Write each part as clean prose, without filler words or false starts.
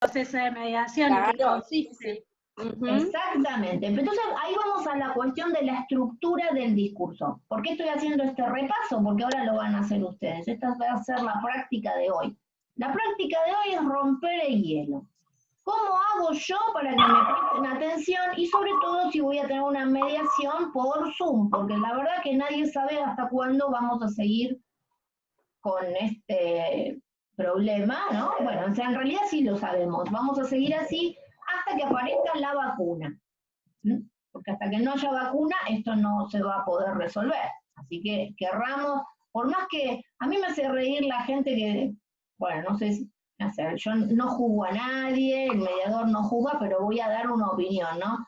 proceso de mediación, ¿en qué consiste? Exactamente. Entonces ahí vamos a la cuestión de la estructura del discurso. ¿Por qué estoy haciendo este repaso? Porque ahora lo van a hacer ustedes. Esta va a ser la práctica de hoy. La práctica de hoy es romper el hielo. ¿Cómo hago yo para que me presten atención? Y sobre todo si voy a tener una mediación por Zoom, porque la verdad que nadie sabe hasta cuándo vamos a seguir con este problema, ¿no? Bueno, o sea, en realidad sí lo sabemos. Vamos a seguir así hasta que aparezca la vacuna. Porque hasta que no haya vacuna, esto no se va a poder resolver. Así que querramos, por más que a mí me hace reír la gente que, bueno, no sé si, yo no juzgo a nadie, el mediador no juzga, pero voy a dar una opinión, ¿no?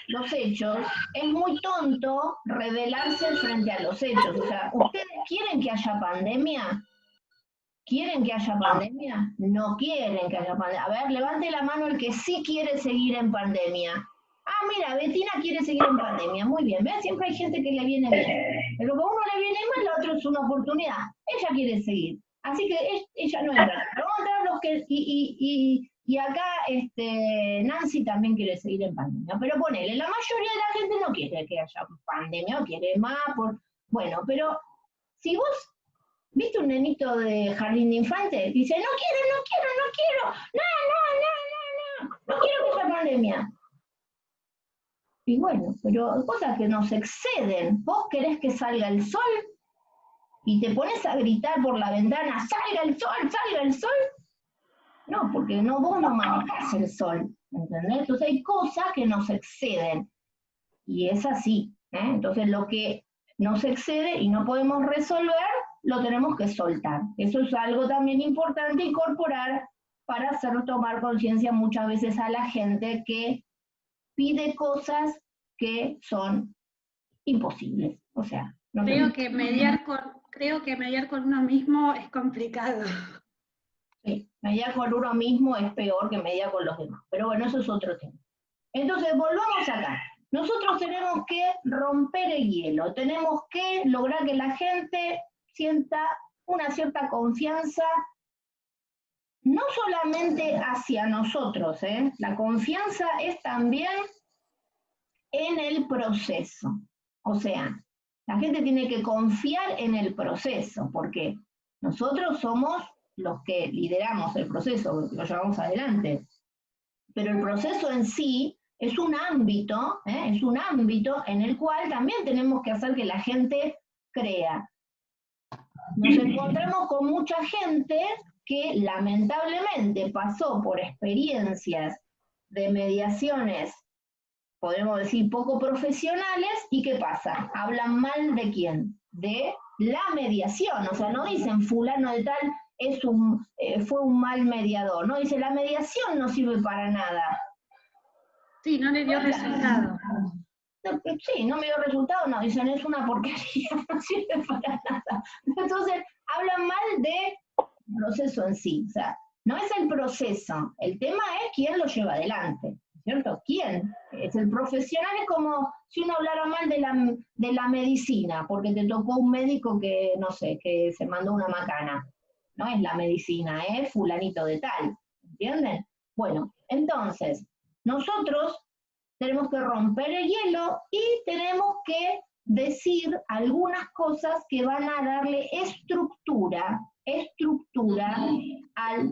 Los hechos, es muy tonto rebelarse frente a los hechos. O sea, ¿ustedes quieren que haya pandemia? ¿Quieren que haya pandemia? No quieren que haya pandemia. A ver, levante la mano el que sí quiere seguir en pandemia. Ah, mira, Betina quiere seguir en pandemia. Muy bien, ¿ves? Siempre hay gente que le viene bien. Pero como a uno le viene mal, la otra es una oportunidad. Ella quiere seguir. Así que ella no entra. Pero vamos a entrar los que... Y acá Nancy también quiere seguir en pandemia. Pero ponele, la mayoría de la gente no quiere que haya pandemia, o quiere más. Bueno, pero si vos... ¿Viste un nenito de jardín de infantes? Dice, no quiero, no quiero que haya pandemia. Y bueno, pero cosas que nos exceden. ¿Vos querés que salga el sol? Y te pones a gritar por la ventana, ¡salga el sol! No, porque no, vos no manejás el sol, ¿entendés? Entonces hay cosas que nos exceden. Y es así, ¿eh? Entonces lo que nos excede y no podemos resolver, lo tenemos que soltar. Eso es algo también importante incorporar para hacernos tomar conciencia muchas veces a la gente que pide cosas que son imposibles. O sea, no creo que mediar con uno mismo es complicado. Sí, mediar con uno mismo es peor que mediar con los demás. Pero bueno, eso es otro tema. Entonces, volvamos acá. Nosotros tenemos que romper el hielo, tenemos que lograr que la gente sienta una cierta confianza, no solamente hacia nosotros, la confianza es también en el proceso. O sea, la gente tiene que confiar en el proceso, porque nosotros somos los que lideramos el proceso, lo llevamos adelante. Pero el proceso en sí es un ámbito en el cual también tenemos que hacer que la gente crea. Nos encontramos con mucha gente que lamentablemente pasó por experiencias de mediaciones, podemos decir, poco profesionales, y ¿qué pasa? Hablan mal de quién? De la mediación, o sea, no dicen fulano de tal fue un mal mediador, no dice la mediación no sirve para nada. Sí, no le dio resultado. Sí, no me dio resultado, no, dicen es una porquería, no sirve para nada. Entonces, hablan mal del proceso en sí, o sea, no es el proceso, el tema es quién lo lleva adelante, ¿cierto? ¿Quién? Es el profesional, es como si uno hablara mal de la medicina, porque te tocó un médico que, no sé, que se mandó una macana. No es la medicina, es fulanito de tal, ¿entienden? Bueno, entonces, nosotros tenemos que romper el hielo y tenemos que decir algunas cosas que van a darle estructura al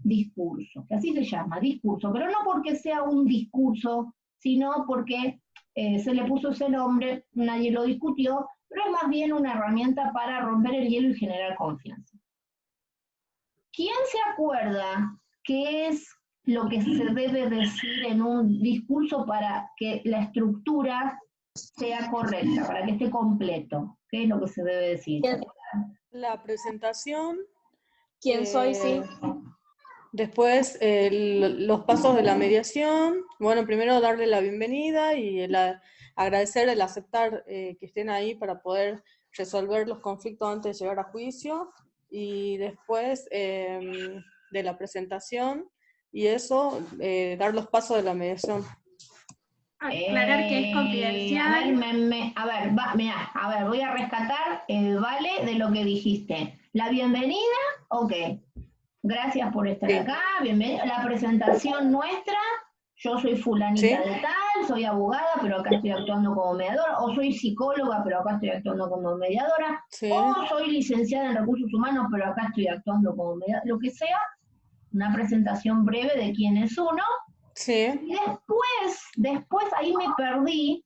discurso, que así se llama, discurso, pero no porque sea un discurso, sino porque se le puso ese nombre, nadie lo discutió, pero es más bien una herramienta para romper el hielo y generar confianza. ¿Quién se acuerda qué es lo que se debe decir en un discurso para que la estructura sea correcta, para que esté completo? ¿Qué es lo que se debe decir? La presentación. ¿Quién soy? Sí. Después los pasos de la mediación. Bueno, primero darle la bienvenida y agradecer el aceptar que estén ahí para poder resolver los conflictos antes de llegar a juicio. Y después de la presentación y eso, dar los pasos de la mediación. Aclarar que es confidencial. A ver, voy a rescatar el vale de lo que dijiste. La bienvenida, ok. Gracias por estar Sí. acá, bienvenido. La presentación nuestra, yo soy fulanita Sí. de tal, soy abogada, pero acá estoy actuando como mediadora, o soy psicóloga, pero acá estoy actuando como mediadora, Sí. o soy licenciada en recursos humanos, pero acá estoy actuando como mediadora, lo que sea, una presentación breve de quién es uno, Sí. y después ahí me perdí.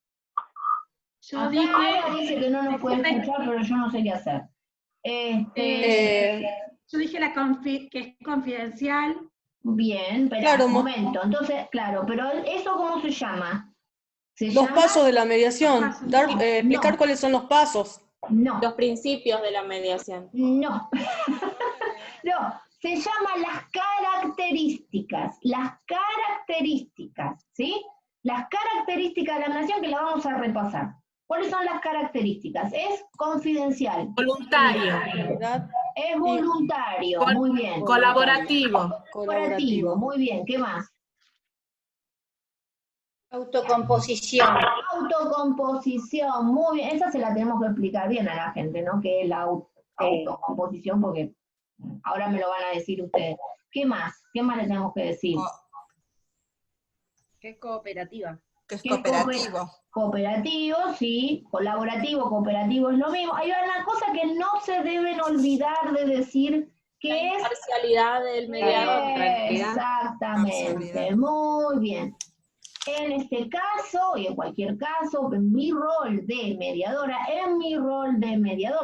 Yo Acá dije, Ana dice que no nos puede escuchar, pero yo no sé qué hacer. yo dije que es confidencial. Bien, espera, Claro, un momento. Entonces, claro, pero ¿eso cómo se llama? ¿Se los llama? pasos de la mediación, Los pasos. explicar No. cuáles son los pasos. No, Los principios de la mediación. no. No, se llama las características, ¿sí? Las características de la mediación que la vamos a repasar. ¿Cuáles son las características? Es confidencial. Voluntario, ¿Verdad? Es Y voluntario, Col- muy bien. colaborativo, Colaborativo, muy bien. ¿Qué más? Autocomposición. Autocomposición, muy bien. Esa se la tenemos que explicar bien a la gente, ¿no? Que es la autocomposición, porque ahora me lo van a decir ustedes. ¿Qué más? ¿Qué más le tenemos que decir? ¿Qué cooperativa? Que es ¿Qué cooperativo. Cooperativo, sí. Colaborativo, cooperativo es lo mismo. Hay una cosa que no se deben olvidar de decir, que es... Parcialidad del mediador. Exactamente, Parcialidad. muy bien. En este caso, y en cualquier caso, en mi rol de mediadora,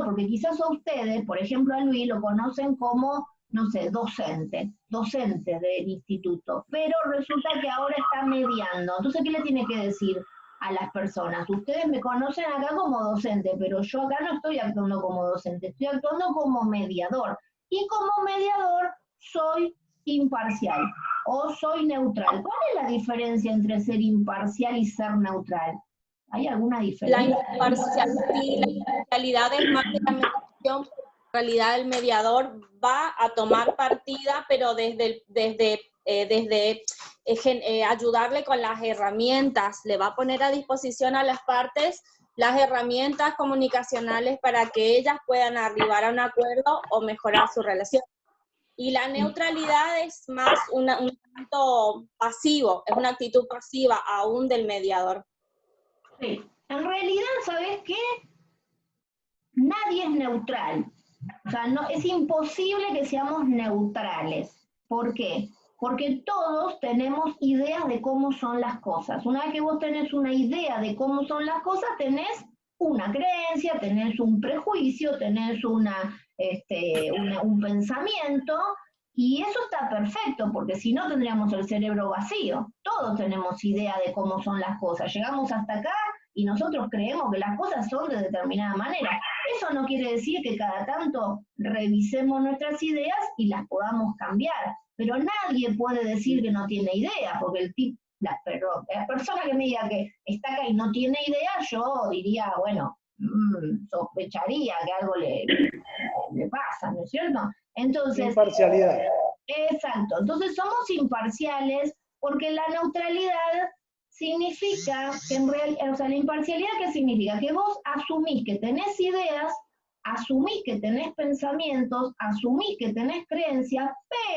porque quizás a ustedes, por ejemplo a Luis, lo conocen como, no sé, docente del instituto, pero resulta que ahora está mediando. Entonces, ¿qué le tiene que decir a las personas? Ustedes me conocen acá como docente, pero yo acá no estoy actuando como docente, estoy actuando como mediador. Y como mediador soy imparcial o soy neutral. ¿Cuál es la diferencia entre ser imparcial y ser neutral? ¿Hay alguna La diferencia? imparcialidad es más de la mediación. En realidad el mediador va a tomar partida, pero desde ayudarle con las herramientas, le va a poner a disposición a las partes las herramientas comunicacionales para que ellas puedan arribar a un acuerdo o mejorar su relación. Y la neutralidad es más un punto pasivo, es una actitud pasiva aún del mediador. Sí. En realidad, ¿sabes qué? Nadie es neutral. O sea, no, es imposible que seamos neutrales. ¿Por qué? Porque todos tenemos ideas de cómo son las cosas. Una vez que vos tenés una idea de cómo son las cosas, tenés una creencia, tenés un prejuicio, tenés un pensamiento, y eso está perfecto, porque si no tendríamos el cerebro vacío. Todos tenemos idea de cómo son las cosas. Llegamos hasta acá y nosotros creemos que las cosas son de determinada manera. Eso no quiere decir que cada tanto revisemos nuestras ideas y las podamos cambiar. Pero nadie puede decir que no tiene idea, porque la persona que me diga que está acá y no tiene idea, yo diría, bueno, sospecharía que algo le pasa, ¿no es cierto? Entonces, Imparcialidad. exacto, entonces somos imparciales porque la neutralidad significa que en realidad, o sea, la imparcialidad, ¿qué significa? Que vos asumís que tenés ideas, asumís que tenés pensamientos, asumís que tenés creencias,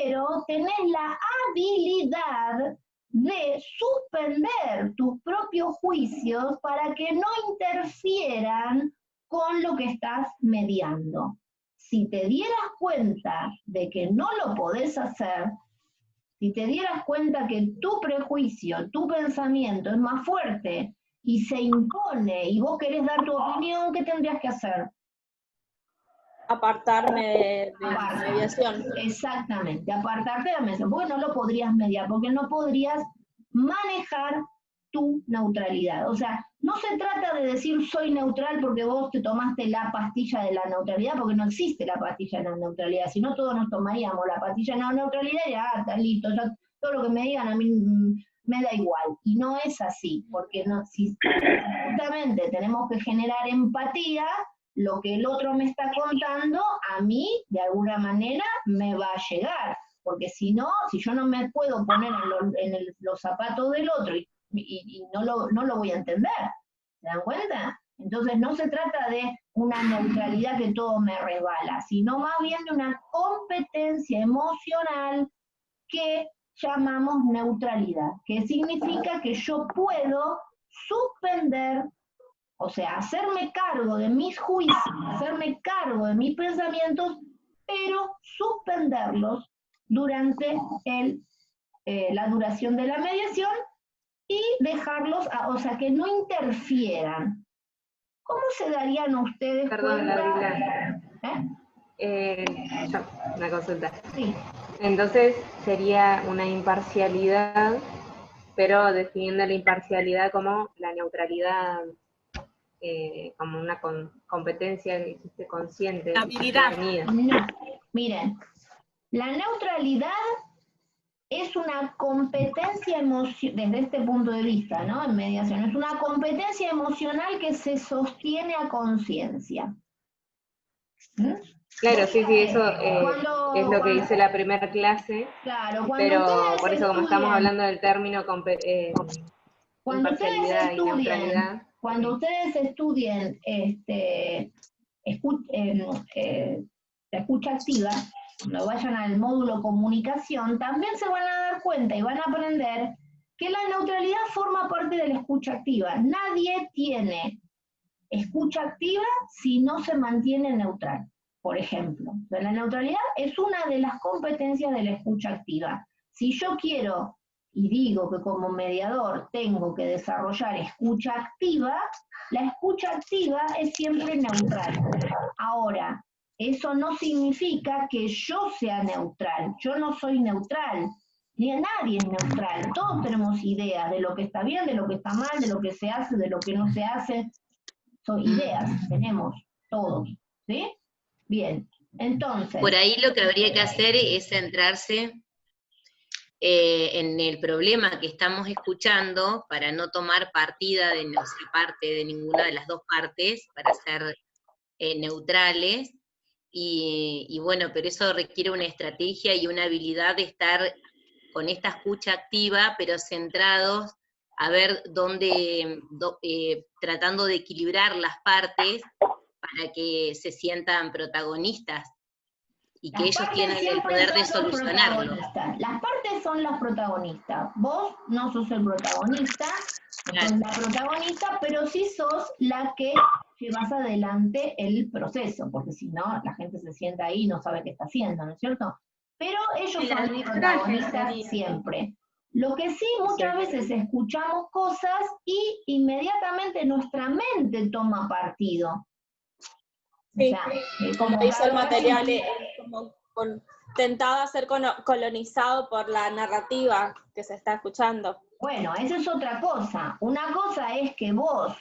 pero tenés la habilidad de suspender tus propios juicios para que no interfieran con lo que estás mediando. Si te dieras cuenta de que no lo podés hacer, si te dieras cuenta que tu prejuicio, tu pensamiento es más fuerte y se impone y vos querés dar tu opinión, ¿qué tendrías que hacer? Apartarme de la mediación. Exactamente, apartarte de la mediación, porque no lo podrías mediar, porque no podrías manejar tu neutralidad. O sea, no se trata de decir soy neutral porque vos te tomaste la pastilla de la neutralidad, porque no existe la pastilla de la neutralidad, si no todos nos tomaríamos la pastilla de la neutralidad y ya está listo, ya todo lo que me digan a mí me da igual. Y no es así, porque no, si justamente tenemos que generar empatía, lo que el otro me está contando, a mí, de alguna manera, me va a llegar. Porque si no, si yo no me puedo poner en los zapatos del otro y no lo voy a entender. ¿Se dan cuenta? Entonces no se trata de una neutralidad que todo me resbala, sino más bien de una competencia emocional que llamamos neutralidad, que significa que yo puedo suspender, o sea, hacerme cargo de mis juicios, hacerme cargo de mis pensamientos, pero suspenderlos durante la duración de la mediación y dejarlos, o sea, que no interfieran. ¿Cómo se darían a ustedes Perdón, cuenta? Una consulta. Sí. Entonces sería una imparcialidad, pero definiendo la imparcialidad como la neutralidad, como una competencia que existe consciente. La habilidad. No. Miren, la neutralidad es una competencia emocional, desde este punto de vista, ¿no? En mediación, es una competencia emocional que se sostiene a conciencia. ¿Mm? Claro, sí, eso es lo que hice la primera clase, claro, pero por eso como estamos hablando del término cuando imparcialidad y neutralidad. Cuando ustedes estudien la escucha activa, cuando vayan al módulo comunicación, también se van a dar cuenta y van a aprender que la neutralidad forma parte de la escucha activa. Nadie tiene escucha activa si no se mantiene neutral, por ejemplo. La neutralidad es una de las competencias de la escucha activa. Si yo quiero y digo que como mediador tengo que desarrollar escucha activa, la escucha activa es siempre neutral. Ahora, eso no significa que yo sea neutral. Yo no soy neutral. Ni nadie es neutral. Todos tenemos ideas de lo que está bien, de lo que está mal, de lo que se hace, de lo que no se hace. Son ideas, tenemos todos. ¿Sí? Bien. Entonces. Por ahí lo que habría que hacer es centrarse en el problema que estamos escuchando para no tomar partida de nuestra parte, de ninguna de las dos partes, para ser neutrales. Y bueno, pero eso requiere una estrategia y una habilidad de estar con esta escucha activa, pero centrados a ver dónde, tratando de equilibrar las partes para que se sientan protagonistas y que ellos tienen el poder de solucionarlo. Las partes son las protagonistas. Vos no sos el protagonista, no sos la protagonista, pero sí sos la que llevas adelante el proceso, porque si no, la gente se sienta ahí y no sabe qué está haciendo, ¿no es cierto? Pero ellos son los protagonistas siempre. Lo que sí, muchas veces escuchamos cosas y inmediatamente nuestra mente toma partido. Sí, o sea, como hizo el material, tentado a ser colonizado por la narrativa que se está escuchando. Bueno, esa es otra cosa. Una cosa es que vos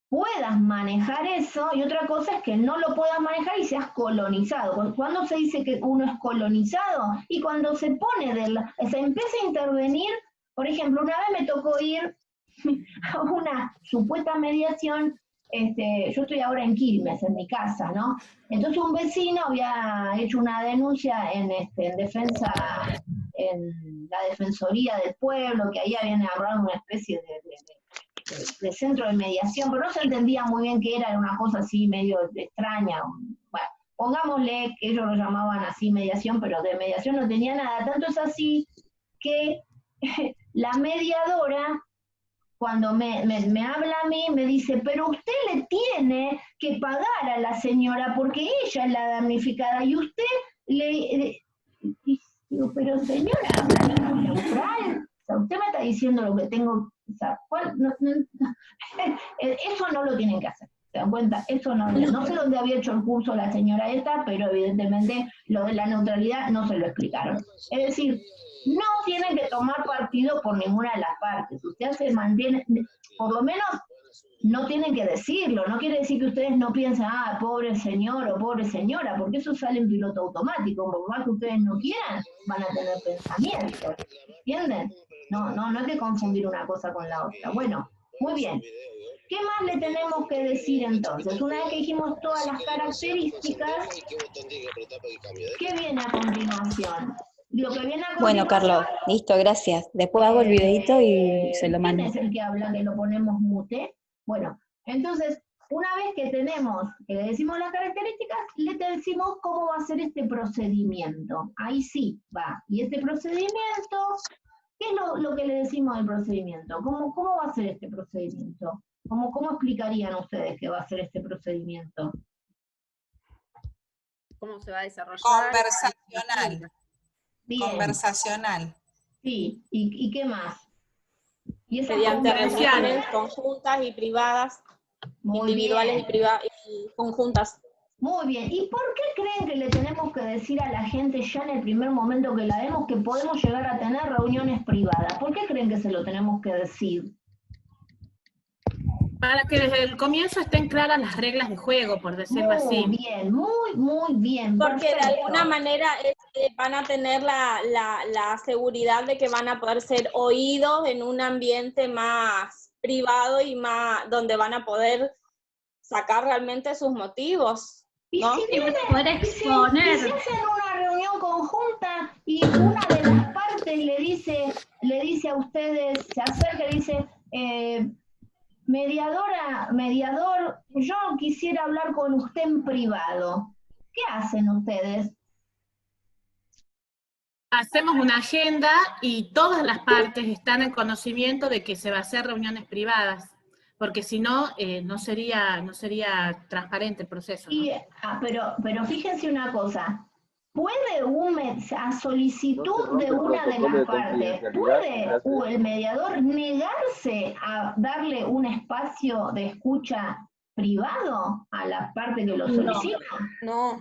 puedas manejar eso y otra cosa es que no lo puedas manejar y seas colonizado. ¿Cuándo se dice que uno es colonizado? Y cuando se pone se empieza a intervenir, por ejemplo, una vez me tocó ir a una supuesta mediación. Yo estoy ahora en Quilmes, en mi casa, ¿no? Entonces un vecino había hecho una denuncia en defensa, en la Defensoría del Pueblo, que ahí habían agarrado una especie de centro de mediación, pero no se entendía muy bien qué era una cosa así medio extraña. Bueno, pongámosle que ellos lo llamaban así mediación, pero de mediación no tenía nada. Tanto es así que la mediadora, cuando me habla a mí, me dice, pero usted le tiene que pagar a la señora porque ella es la damnificada y usted le... Digo, pero señora, neutral, o sea, usted me está diciendo lo que tengo, o sea, eso no lo tienen que hacer, ¿se dan cuenta? Eso no sé dónde había hecho el curso la señora esta, pero evidentemente lo de la neutralidad no se lo explicaron. Es decir, no tienen que tomar partido por ninguna de las partes. Ustedes se mantienen, por lo menos no tienen que decirlo. No quiere decir que ustedes no piensen, pobre señor o pobre señora, porque eso sale en piloto automático. Por más que ustedes no quieran, van a tener pensamientos. ¿Entienden? No hay que confundir una cosa con la otra. Bueno, muy bien. ¿Qué más le tenemos que decir entonces? Una vez que dijimos todas las características, ¿qué viene a continuación? Bueno, Carlos, listo, gracias. Después hago el videito y se lo mando. ¿Quién es el que habla que lo ponemos mute? Bueno, entonces, una vez que le decimos las características, le decimos cómo va a ser este procedimiento. Ahí sí va. Y este procedimiento, ¿qué es lo que le decimos del procedimiento? ¿Cómo va a ser este procedimiento? ¿Cómo explicarían ustedes que va a ser este procedimiento? ¿Cómo se va a desarrollar? Conversacional. Bien. Conversacional. Sí, ¿y qué más? ¿Y esas Mediante conversaciones? reuniones conjuntas y privadas, Muy individuales bien. y privadas y conjuntas. Muy bien. ¿Y por qué creen que le tenemos que decir a la gente ya en el primer momento que la vemos que podemos llegar a tener reuniones privadas? ¿Por qué creen que se lo tenemos que decir? Para que desde el comienzo estén claras las reglas de juego, por decirlo así. Muy bien, muy bien. Porque Perfecto. de alguna manera van a tener la seguridad de que van a poder ser oídos en un ambiente más privado y más donde van a poder sacar realmente sus motivos, ¿no? Y van a poder exponer. Y si hacen una reunión conjunta y una de las partes le dice a ustedes, se acerca y dice, mediador, yo quisiera hablar con usted en privado. ¿Qué hacen ustedes? Hacemos una agenda y todas las partes están en conocimiento de que se va a hacer reuniones privadas, porque si no, no sería transparente el proceso, ¿no? Pero fíjense una cosa, ¿puede a solicitud de una de las partes, puede el mediador negarse a darle un espacio de escucha privado a la parte que lo solicita? No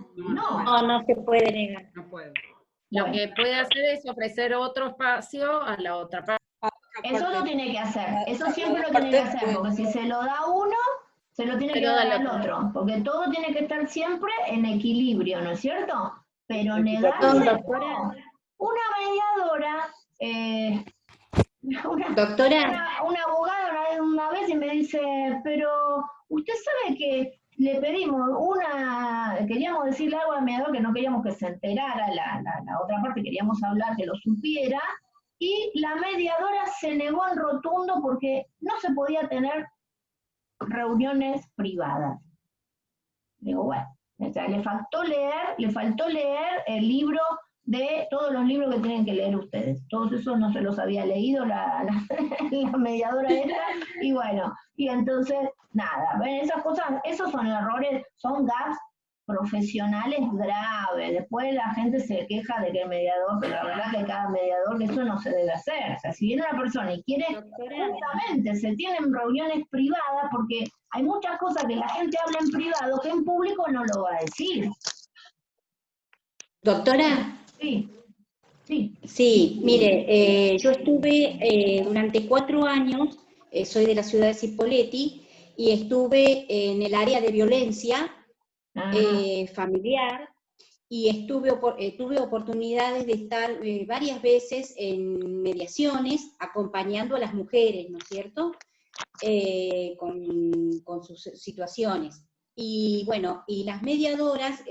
se puede negar. No puede. Lo que puede hacer es ofrecer otro espacio a la otra parte. Eso lo tiene que hacer, eso siempre lo tiene que hacer, porque si se lo da uno, se lo tiene que dar al otro, porque todo tiene que estar siempre en equilibrio, ¿no es cierto? Pero negarse, una mediadora, una abogada una vez y me dice, pero usted sabe que le pedimos queríamos decirle algo al mediador que no queríamos que se enterara, la otra parte queríamos hablar, que lo supiera, y la mediadora se negó en rotundo porque no se podía tener reuniones privadas. Digo, bueno, o sea, le faltó leer el libro de todos los libros que tienen que leer ustedes. Todos esos no se los había leído la mediadora esta, y bueno, y entonces, nada, ven, esas cosas, esos son errores, son gaps profesionales graves. Después la gente se queja de que el mediador, pero la verdad que cada mediador, eso no se debe hacer. O sea, si viene una persona y quiere, justamente se tienen reuniones privadas, porque hay muchas cosas que la gente habla en privado que en público no lo va a decir. Doctora. Sí, mire, yo estuve durante 4 años, soy de la ciudad de Cipolletti, y estuve en el área de violencia familiar, y tuve oportunidades de estar varias veces en mediaciones, acompañando a las mujeres, ¿no es cierto?, con sus situaciones. Y bueno, y las mediadoras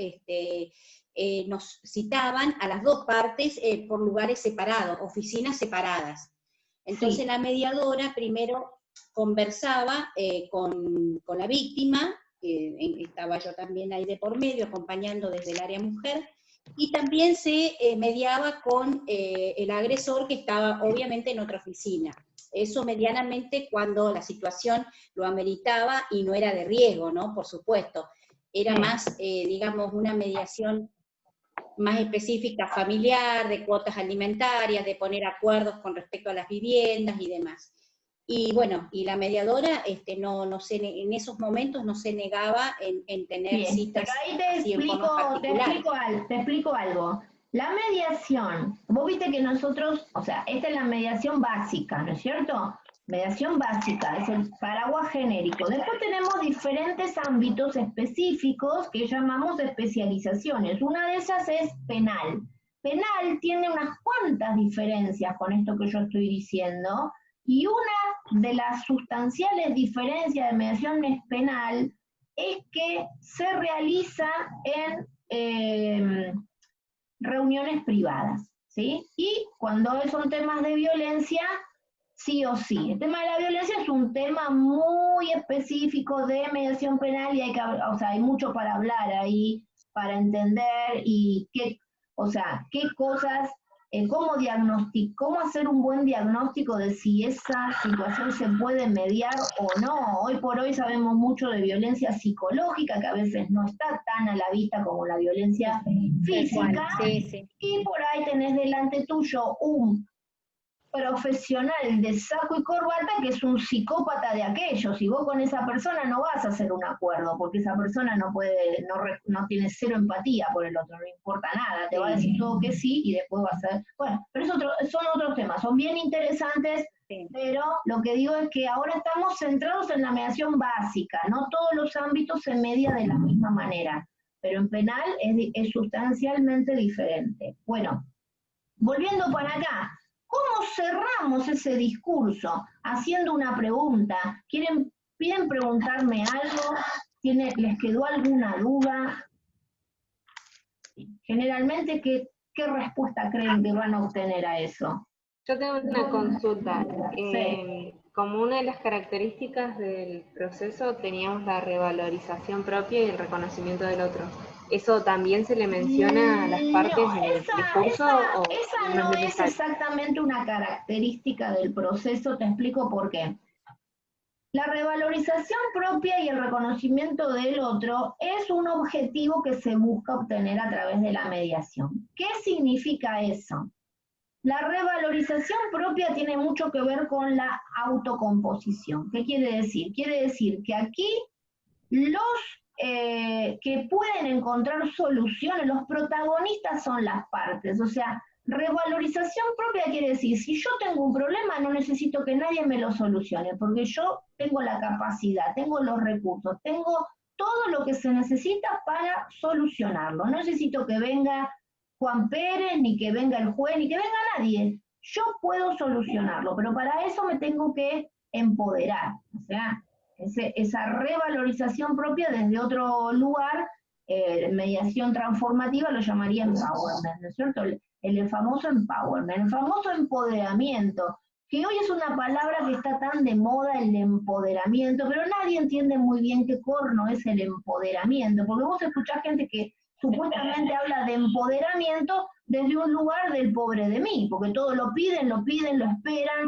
nos citaban a las dos partes por lugares separados, oficinas separadas. Entonces la mediadora primero conversaba con la víctima, estaba yo también ahí de por medio, acompañando desde el área mujer, y también se mediaba con el agresor, que estaba obviamente en otra oficina. Eso medianamente cuando la situación lo ameritaba y no era de riesgo, ¿no? Por supuesto. Era más, digamos, una mediación más específica familiar, de cuotas alimentarias, de poner acuerdos con respecto a las viviendas y demás. Y bueno, y la mediadora en esos momentos no se negaba en tener citas. Pero ahí te explico algo. La mediación, vos viste que nosotros, o sea, esta es la mediación básica, ¿no es cierto? Mediación básica, es el paraguas genérico. Después tenemos diferentes ámbitos específicos que llamamos especializaciones. Una de esas es penal. Penal tiene unas cuantas diferencias con esto que yo estoy diciendo, y una de las sustanciales diferencias de mediación penal es que se realiza en reuniones privadas, ¿sí? Y cuando son temas de violencia, sí o sí. El tema de la violencia es un tema muy específico de mediación penal y hay mucho para hablar ahí, para entender y qué cosas, cómo hacer un buen diagnóstico de si esa situación se puede mediar o no. Hoy por hoy sabemos mucho de violencia psicológica, que a veces no está tan a la vista como la violencia física, y por ahí tenés delante tuyo un profesional de saco y corbata que es un psicópata de aquellos, y vos con esa persona no vas a hacer un acuerdo, porque esa persona no tiene cero empatía por el otro, no importa nada, te va a decir todo que sí y después va a ser, bueno, pero son otros temas, son bien interesantes, pero lo que digo es que ahora estamos centrados en la mediación básica, no todos los ámbitos se media de la misma manera, pero en penal es sustancialmente diferente. Bueno, volviendo para acá, ¿cómo cerramos ese discurso? Haciendo una pregunta. ¿Piden preguntarme algo? ¿Les quedó alguna duda? Generalmente, ¿qué respuesta creen que van a obtener a eso? Yo tengo una consulta. Como una de las características del proceso teníamos la revalorización propia y el reconocimiento del otro. ¿Eso también se le menciona a las partes en el discurso? Esa no es exactamente una característica del proceso, te explico por qué. La revalorización propia y el reconocimiento del otro es un objetivo que se busca obtener a través de la mediación. ¿Qué significa eso? La revalorización propia tiene mucho que ver con la autocomposición. ¿Qué quiere decir? Quiere decir que aquí los que pueden encontrar soluciones, los protagonistas son las partes. O sea, revalorización propia quiere decir, si yo tengo un problema no necesito que nadie me lo solucione, porque yo tengo la capacidad, tengo los recursos, tengo todo lo que se necesita para solucionarlo. No necesito que venga Juan Pérez, ni que venga el juez, ni que venga nadie. Yo puedo solucionarlo, pero para eso me tengo que empoderar. O sea, esa revalorización propia desde otro lugar, mediación transformativa lo llamaría empowerment, ¿no es cierto? El famoso empowerment, el famoso empoderamiento, que hoy es una palabra que está tan de moda, el empoderamiento, pero nadie entiende muy bien qué corno es el empoderamiento, porque vos escuchás gente que supuestamente habla de empoderamiento desde un lugar del pobre de mí, porque todo lo piden, lo esperan,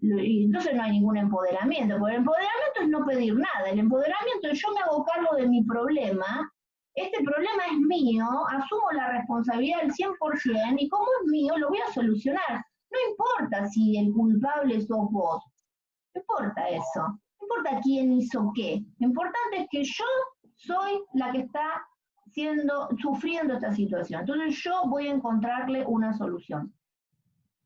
y entonces no hay ningún empoderamiento, porque el empoderamiento es no pedir nada, el empoderamiento es yo me hago cargo de mi problema, este problema es mío, asumo la responsabilidad del 100%, y como es mío, lo voy a solucionar. No importa si el culpable sos vos, no importa eso, no importa quién hizo qué, lo importante es que yo soy la que está sufriendo esta situación. Entonces yo voy a encontrarle una solución.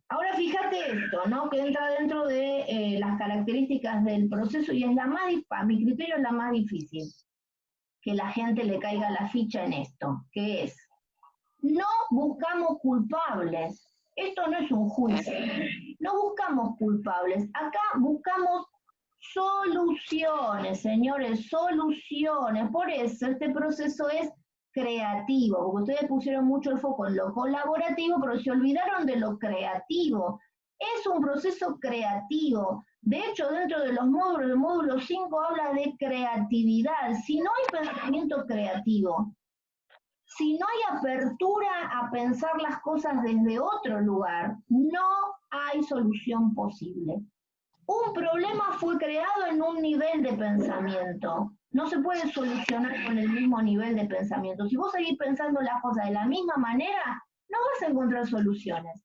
Ahora fíjate esto, ¿no? Que entra dentro de las características del proceso y es a mi criterio es la más difícil, que la gente le caiga la ficha en esto, que es, no buscamos culpables, esto no es un juicio, no buscamos culpables, acá buscamos soluciones, señores, soluciones, por eso este proceso es creativo, porque ustedes pusieron mucho el foco en lo colaborativo, pero se olvidaron de lo creativo. Es un proceso creativo. De hecho, dentro de los módulos, el módulo 5 habla de creatividad. Si no hay pensamiento creativo, si no hay apertura a pensar las cosas desde otro lugar, no hay solución posible. Un problema fue creado en un nivel de pensamiento. No se puede solucionar con el mismo nivel de pensamiento. Si vos seguís pensando las cosas de la misma manera, no vas a encontrar soluciones.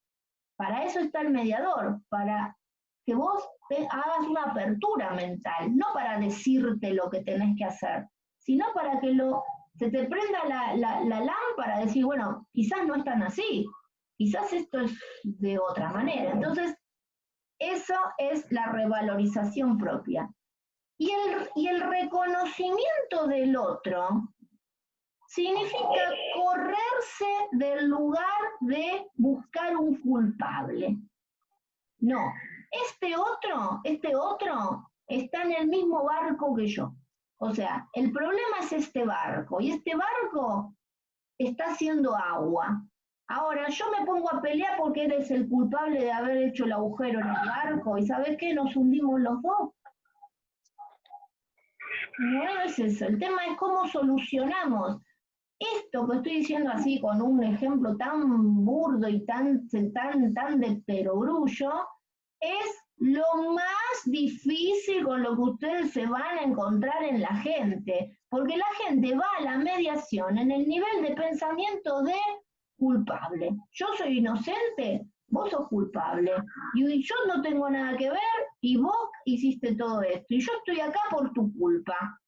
Para eso está el mediador, para que vos hagas una apertura mental, no para decirte lo que tenés que hacer, sino para que se te prenda la lámpara, decir, bueno, quizás no es tan así, quizás esto es de otra manera. Entonces, eso es la revalorización propia. Y el reconocimiento del otro significa correrse del lugar de buscar un culpable. No, este otro está en el mismo barco que yo. O sea, el problema es este barco, y este barco está haciendo agua. Ahora, yo me pongo a pelear porque eres el culpable de haber hecho el agujero en el barco, y ¿sabes qué? Nos hundimos los dos. No es eso, el tema es cómo solucionamos. Esto que estoy diciendo así con un ejemplo tan burdo y tan de perogrullo, es lo más difícil con lo que ustedes se van a encontrar en la gente, porque la gente va a la mediación en el nivel de pensamiento de culpable. Yo soy inocente, vos sos culpable, y yo no tengo nada que ver, y vos hiciste todo esto, y yo estoy acá por tu culpa.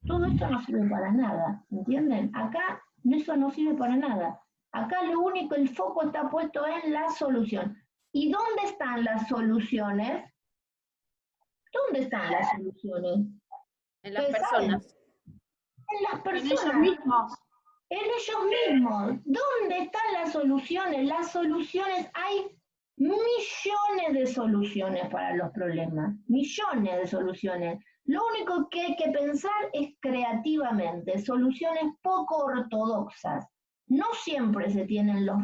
Todo esto no sirve para nada, ¿entienden? Acá eso no sirve para nada. Acá lo único, el foco está puesto en la solución. ¿Y dónde están las soluciones? ¿Dónde están las soluciones? En las personas. En las personas. En ellos mismos. En ellos mismos. ¿Dónde están las soluciones? Las soluciones, hay millones de soluciones para los problemas. Millones de soluciones. Lo único que hay que pensar es creativamente, soluciones poco ortodoxas. No siempre se tienen los